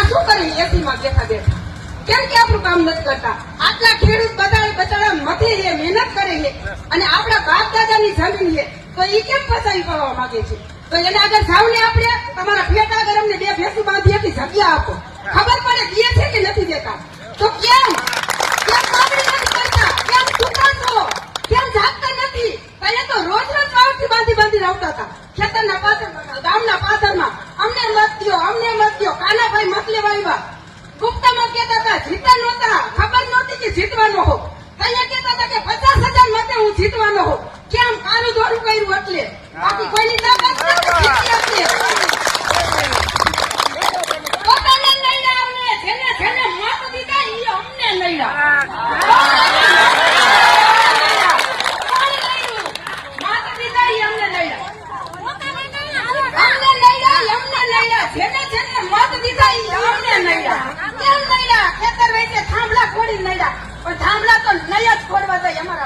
આ શું કરે એસીમાં બેઠા બેઠા? કેમ કે આપણું કામ નથી કરતા? આટલા ખેડૂત બધા બચારા મથે છે, મહેનત કરે છે અને આપણા બાપ દાદાની જમીન છે, તો એ કેમ ફસાવી કરવા માંગે છે? તો એને આગળ જાવ ને આપણે તમારા પેટ આગળ અમને 2 ભેંસું બાંધી હતી જગ્યા આપો, ખબર પડે દે છે કે નથી દેતા. તો કેમ માંગણી નથી કરતા? કેમ સુતા છો? કેમ જાગતા નથી? પહેલા તો રોજ રોજ વાવથી બાંધી આવતા હતા ખેતરના પાછળ, ગામના પાછળમાં. અમને મત દો, અમને મત દો. કાનાભાઈ મત લેવા આવ્યા, ગુપ્તામાં કહેતા હતા જીતા નહોતા, ખબર નહોતી કે જીતવાનો હો. અહીંયા કહેતા હતા કે 50,000 મતે હું જીતવાનો હો. કેમ કાનું દોરું કર્યું એટલે? બાકી કોઈની તાકાત નથી જીતી આપીએ. પોતાને લડ્યા અમને, જેને જેને મત દીધા એ અમને લડ્યા. જેને જેને મત દીધા ઈ અમને નડ્યા. કેમ નડ્યા? ખેતર વેચે થાંભલા ખોડી નડ્યા, પણ થાંભલા તો નયા જ ખોડવા જાય અમારા